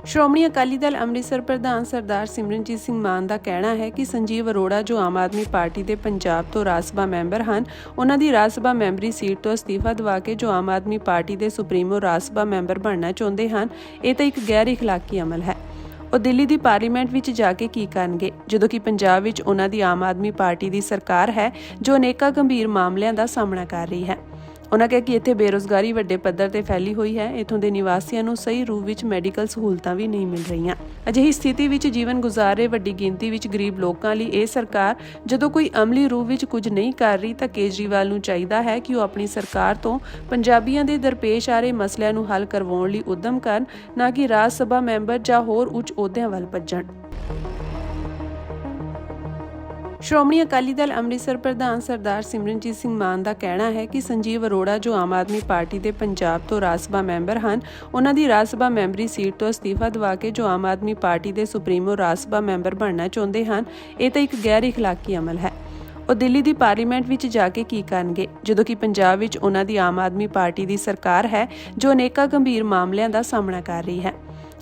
ਸ਼੍ਰੋਮਣੀ ਅਕਾਲੀ ਦਲ ਅੰਮ੍ਰਿਤਸਰ ਪ੍ਰਧਾਨ ਸਰਦਾਰ ਸਿਮਰਨਜੀਤ ਸਿੰਘ ਮਾਨ ਦਾ ਕਹਿਣਾ ਹੈ ਕਿ ਸੰਜੀਵ ਅਰੋੜਾ ਜੋ ਆਮ ਆਦਮੀ ਪਾਰਟੀ ਦੇ ਪੰਜਾਬ ਤੋਂ ਰਾਜ ਸਭਾ ਮੈਂਬਰ ਹਨ, ਉਹਨਾਂ ਦੀ ਰਾਜ ਸਭਾ ਮੈਂਬਰੀ ਸੀਟ ਤੋਂ ਅਸਤੀਫਾ ਦਿਵਾ ਕੇ ਜੋ ਆਮ ਆਦਮੀ ਪਾਰਟੀ ਦੇ ਸੁਪਰੀਮੋ ਰਾਜ ਸਭਾ ਮੈਂਬਰ ਬਣਨਾ ਚਾਹੁੰਦੇ ਹਨ, ਇਹ ਤਾਂ ਇੱਕ ਗੈਰ ਇਖਲਾਕੀ ਅਮਲ ਹੈ। ਉਹ ਦਿੱਲੀ ਦੀ ਪਾਰਲੀਮੈਂਟ ਵਿੱਚ ਜਾ ਕੇ ਕੀ ਕਰਨਗੇ, ਜਦੋਂ ਕਿ ਪੰਜਾਬ ਵਿੱਚ ਉਹਨਾਂ ਦੀ ਆਮ ਆਦਮੀ ਪਾਰਟੀ ਦੀ ਸਰਕਾਰ ਹੈ ਜੋ ਅਨੇਕਾਂ ਗੰਭੀਰ ਮਾਮਲਿਆਂ ਦਾ ਸਾਹਮਣਾ ਕਰ ਰਹੀ ਹੈ। ਉਹਨਾਂ ਕਿਹਾ ਕਿ ਇੱਥੇ ਬੇਰੁਜ਼ਗਾਰੀ ਵੱਡੇ ਪੱਧਰ ਤੇ ਫੈਲੀ ਹੋਈ ਹੈ। ਇੱਥੋਂ ਦੇ ਨਿਵਾਸੀਆਂ ਨੂੰ ਸਹੀ ਰੂਪ ਵਿੱਚ ਮੈਡੀਕਲ ਸਹੂਲਤਾਂ ਵੀ ਨਹੀਂ ਮਿਲ ਰਹੀਆਂ। ਅਜਿਹੀ ਸਥਿਤੀ ਵਿੱਚ ਜੀਵਨ ਗੁਜ਼ਾਰ ਰਹੇ ਵੱਡੀ ਗਿਣਤੀ ਵਿੱਚ ਗਰੀਬ ਲੋਕਾਂ ਲਈ ਇਹ ਸਰਕਾਰ ਜਦੋਂ ਕੋਈ ਅਮਲੀ ਰੂਪ ਵਿੱਚ ਕੁਝ ਨਹੀਂ ਕਰ ਰਹੀ ਤਾਂ ਕੇਜਰੀਵਾਲ ਨੂੰ ਚਾਹੀਦਾ ਹੈ ਕਿ ਉਹ ਆਪਣੀ ਸਰਕਾਰ ਤੋਂ ਪੰਜਾਬੀਆਂ ਦੇ ਦਰਪੇਸ਼ ਆ ਰਹੇ ਮਸਲਿਆਂ ਨੂੰ ਹੱਲ ਕਰਵਾਉਣ ਲਈ ਉਦਮ ਕਰਨ, ਨਾ ਕਿ ਰਾਜ ਸਭਾ ਮੈਂਬਰ ਜਾਂ ਹੋਰ ਉੱਚ ਅਹੁਦਿਆਂ ਵੱਲ ਭੱਜਣ। ਸ਼੍ਰੋਮਣੀ ਅਕਾਲੀ ਦਲ ਅੰਮ੍ਰਿਤਸਰ ਪ੍ਰਧਾਨ ਸਰਦਾਰ ਸਿਮਰਨਜੀਤ ਸਿੰਘ ਮਾਨ ਦਾ ਕਹਿਣਾ ਹੈ ਕਿ ਸੰਜੀਵ ਅਰੋੜਾ ਜੋ ਆਮ ਆਦਮੀ ਪਾਰਟੀ ਦੇ ਪੰਜਾਬ ਤੋਂ ਰਾਜ ਸਭਾ ਮੈਂਬਰ ਹਨ, ਉਹਨਾਂ ਦੀ ਰਾਜ ਸਭਾ ਮੈਂਬਰੀ ਸੀਟ ਤੋਂ ਅਸਤੀਫਾ ਦਿਵਾ ਕੇ ਜੋ ਆਮ ਆਦਮੀ ਪਾਰਟੀ ਦੇ ਸੁਪਰੀਮੋ ਰਾਜ ਸਭਾ ਮੈਂਬਰ ਬਣਨਾ ਚਾਹੁੰਦੇ ਹਨ, ਇਹ ਤਾਂ ਇੱਕ ਗੈਰ ਇਖਲਾਕੀ ਅਮਲ ਹੈ। ਉਹ ਦਿੱਲੀ ਦੀ ਪਾਰਲੀਮੈਂਟ ਵਿੱਚ ਜਾ ਕੇ ਕੀ ਕਰਨਗੇ, ਜਦੋਂ ਕਿ ਪੰਜਾਬ ਵਿੱਚ ਉਹਨਾਂ ਦੀ ਆਮ ਆਦਮੀ ਪਾਰਟੀ ਦੀ ਸਰਕਾਰ ਹੈ ਜੋ ਅਨੇਕਾਂ ਗੰਭੀਰ ਮਾਮਲਿਆਂ ਦਾ ਸਾਹਮਣਾ ਕਰ ਰਹੀ ਹੈ।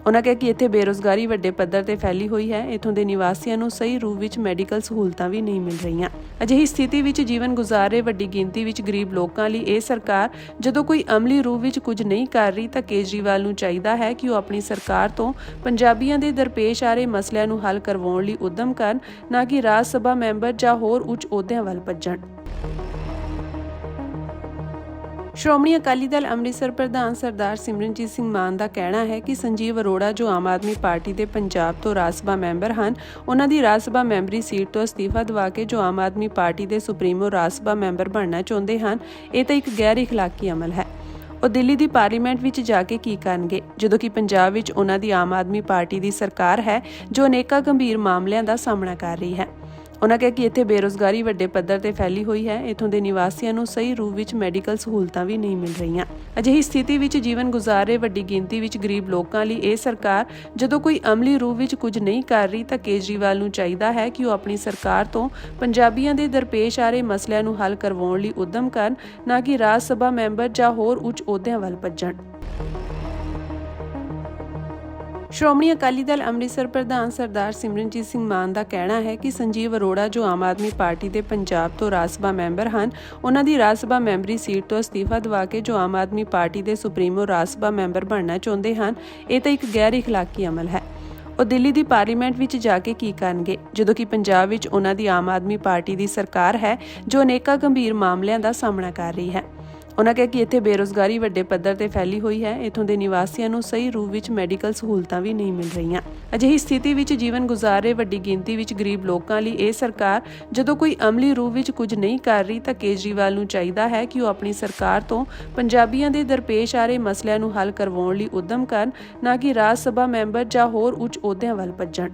ਉਹਨਾਂ ਕਿਹਾ ਕਿ ਇੱਥੇ ਬੇਰੁਜ਼ਗਾਰੀ ਵੱਡੇ ਪੱਧਰ ਤੇ ਫੈਲੀ ਹੋਈ ਹੈ। ਇੱਥੋਂ ਦੇ ਨਿਵਾਸੀਆਂ ਨੂੰ ਸਹੀ ਰੂਪ ਵਿੱਚ ਮੈਡੀਕਲ ਸਹੂਲਤਾਂ ਵੀ ਨਹੀਂ ਮਿਲ ਰਹੀਆਂ। ਅਜਿਹੀ ਸਥਿਤੀ ਵਿੱਚ ਜੀਵਨ ਗੁਜ਼ਾਰ ਰਹੇ ਵੱਡੀ ਗਿਣਤੀ ਵਿੱਚ ਗਰੀਬ ਲੋਕਾਂ ਲਈ ਇਹ ਸਰਕਾਰ ਜਦੋਂ ਕੋਈ ਅਮਲੀ ਰੂਪ ਵਿੱਚ ਕੁਝ ਨਹੀਂ ਕਰ ਰਹੀ ਤਾਂ ਕੇਜਰੀਵਾਲ ਨੂੰ ਚਾਹੀਦਾ ਹੈ ਕਿ ਉਹ ਆਪਣੀ ਸਰਕਾਰ ਤੋਂ ਪੰਜਾਬੀਆਂ ਦੇ ਦਰਪੇਸ਼ ਆ ਰਹੇ ਮਸਲਿਆਂ ਨੂੰ ਹੱਲ ਕਰਵਾਉਣ ਲਈ ਉਦਮ ਕਰਨ, ਨਾ ਕਿ ਰਾਜ ਸਭਾ ਮੈਂਬਰ ਜਾਂ ਹੋਰ ਉੱਚ ਅਹੁਦਿਆਂ ਵੱਲ ਭੱਜਣ। ਸ਼੍ਰੋਮਣੀ ਅਕਾਲੀ ਦਲ ਅੰਮ੍ਰਿਤਸਰ ਪ੍ਰਧਾਨ ਸਰਦਾਰ ਸਿਮਰਨਜੀਤ ਸਿੰਘ ਮਾਨ ਦਾ ਕਹਿਣਾ ਹੈ ਕਿ ਸੰਜੀਵ ਅਰੋੜਾ ਜੋ ਆਮ ਆਦਮੀ ਪਾਰਟੀ ਦੇ ਪੰਜਾਬ ਤੋਂ ਰਾਜ ਸਭਾ ਮੈਂਬਰ ਹਨ, ਉਹਨਾਂ ਦੀ ਰਾਜ ਸਭਾ ਮੈਂਬਰੀ ਸੀਟ ਤੋਂ ਅਸਤੀਫਾ ਦਿਵਾ ਕੇ ਜੋ ਆਮ ਆਦਮੀ ਪਾਰਟੀ ਦੇ ਸੁਪਰੀਮੋ ਰਾਜ ਸਭਾ ਮੈਂਬਰ ਬਣਨਾ ਚਾਹੁੰਦੇ ਹਨ, ਇਹ ਤਾਂ ਇੱਕ ਗੈਰ ਇਖਲਾਕੀ ਅਮਲ ਹੈ। ਉਹ ਦਿੱਲੀ ਦੀ ਪਾਰਲੀਮੈਂਟ ਵਿੱਚ ਜਾ ਕੇ ਕੀ ਕਰਨਗੇ, ਜਦੋਂ ਕਿ ਪੰਜਾਬ ਵਿੱਚ ਉਹਨਾਂ ਦੀ ਆਮ ਆਦਮੀ ਪਾਰਟੀ ਦੀ ਸਰਕਾਰ ਹੈ ਜੋ ਅਨੇਕਾਂ ਗੰਭੀਰ ਮਾਮਲਿਆਂ ਦਾ ਸਾਹਮਣਾ ਕਰ ਰਹੀ ਹੈ। ਉਹਨਾਂ ਕਿਹਾ ਕਿ ਇੱਥੇ ਬੇਰੁਜ਼ਗਾਰੀ ਵੱਡੇ ਪੱਧਰ ਤੇ ਫੈਲੀ ਹੋਈ ਹੈ। ਇੱਥੋਂ ਦੇ ਨਿਵਾਸੀਆਂ ਨੂੰ ਸਹੀ ਰੂਪ ਵਿੱਚ ਮੈਡੀਕਲ ਸਹੂਲਤਾਂ ਵੀ ਨਹੀਂ ਮਿਲ ਰਹੀਆਂ। ਅਜਿਹੀ ਸਥਿਤੀ ਵਿੱਚ ਜੀਵਨ ਗੁਜ਼ਾਰ ਰਹੇ ਵੱਡੀ ਗਿਣਤੀ ਵਿੱਚ ਗਰੀਬ ਲੋਕਾਂ ਲਈ ਇਹ ਸਰਕਾਰ ਜਦੋਂ ਕੋਈ ਅਮਲੀ ਰੂਪ ਵਿੱਚ ਕੁਝ ਨਹੀਂ ਕਰ ਰਹੀ ਤਾਂ ਕੇਜਰੀਵਾਲ ਨੂੰ ਚਾਹੀਦਾ ਹੈ ਕਿ ਉਹ ਆਪਣੀ ਸਰਕਾਰ ਤੋਂ ਪੰਜਾਬੀਆਂ ਦੇ ਦਰਪੇਸ਼ ਆ ਰਹੇ ਮਸਲਿਆਂ ਨੂੰ ਹੱਲ ਕਰਵਾਉਣ ਲਈ ਉਦਮ ਕਰਨ, ਨਾ ਕਿ ਰਾਜ ਸਭਾ ਮੈਂਬਰ ਜਾਂ ਹੋਰ ਉੱਚ ਅਹੁਦਿਆਂ ਵੱਲ ਭੱਜਣ। ਸ਼੍ਰੋਮਣੀ ਅਕਾਲੀ ਦਲ ਅੰਮ੍ਰਿਤਸਰ ਪ੍ਰਧਾਨ ਸਰਦਾਰ ਸਿਮਰਨਜੀਤ ਸਿੰਘ ਮਾਨ ਦਾ ਕਹਿਣਾ ਹੈ ਕਿ ਸੰਜੀਵ ਅਰੋੜਾ ਜੋ ਆਮ ਆਦਮੀ ਪਾਰਟੀ ਦੇ ਪੰਜਾਬ ਤੋਂ ਰਾਜ ਸਭਾ ਮੈਂਬਰ ਹਨ, ਉਹਨਾਂ ਦੀ ਰਾਜ ਸਭਾ ਮੈਂਬਰੀ ਸੀਟ ਤੋਂ ਅਸਤੀਫਾ ਦਿਵਾ ਕੇ ਜੋ ਆਮ ਆਦਮੀ ਪਾਰਟੀ ਦੇ ਸੁਪਰੀਮੋ ਰਾਜ ਸਭਾ ਮੈਂਬਰ ਬਣਨਾ ਚਾਹੁੰਦੇ ਹਨ, ਇਹ ਤਾਂ ਇੱਕ ਗੈਰ ਇਖਲਾਕੀ ਅਮਲ ਹੈ। ਉਹ ਦਿੱਲੀ ਦੀ ਪਾਰਲੀਮੈਂਟ ਵਿੱਚ ਜਾ ਕੇ ਕੀ ਕਰਨਗੇ, ਜਦੋਂ ਕਿ ਪੰਜਾਬ ਵਿੱਚ ਉਹਨਾਂ ਦੀ ਆਮ ਆਦਮੀ ਪਾਰਟੀ ਦੀ ਸਰਕਾਰ ਹੈ ਜੋ ਅਨੇਕਾਂ ਗੰਭੀਰ ਮਾਮਲਿਆਂ ਦਾ ਸਾਹਮਣਾ ਕਰ ਰਹੀ ਹੈ। ਉਹਨਾਂ ਕਿਹਾ ਕਿ ਇੱਥੇ ਬੇਰੁਜ਼ਗਾਰੀ ਵੱਡੇ ਪੱਧਰ ਤੇ ਫੈਲੀ ਹੋਈ ਹੈ। ਇੱਥੋਂ ਦੇ ਨਿਵਾਸੀਆਂ ਨੂੰ ਸਹੀ ਰੂਪ ਵਿੱਚ ਮੈਡੀਕਲ ਸਹੂਲਤਾਂ ਵੀ ਨਹੀਂ ਮਿਲ ਰਹੀਆਂ। ਅਜਿਹੀ ਸਥਿਤੀ ਵਿੱਚ ਜੀਵਨ ਗੁਜ਼ਾਰ ਰਹੇ ਵੱਡੀ ਗਿਣਤੀ ਵਿੱਚ ਗਰੀਬ ਲੋਕਾਂ ਲਈ ਇਹ ਸਰਕਾਰ ਜਦੋਂ ਕੋਈ ਅਮਲੀ ਰੂਪ ਵਿੱਚ ਕੁਝ ਨਹੀਂ ਕਰ ਰਹੀ ਤਾਂ ਕੇਜਰੀਵਾਲ ਨੂੰ ਚਾਹੀਦਾ ਹੈ ਕਿ ਉਹ ਆਪਣੀ ਸਰਕਾਰ ਤੋਂ ਪੰਜਾਬੀਆਂ ਦੇ ਦਰਪੇਸ਼ ਆ ਰਹੇ ਮਸਲਿਆਂ ਨੂੰ ਹੱਲ ਕਰਵਾਉਣ ਲਈ ਉਦਮ ਕਰਨ, ਨਾ ਕਿ ਰਾਜ ਸਭਾ ਮੈਂਬਰ ਜਾਂ ਹੋਰ ਉੱਚ ਅਹੁਦਿਆਂ ਵੱਲ ਭੱਜਣ।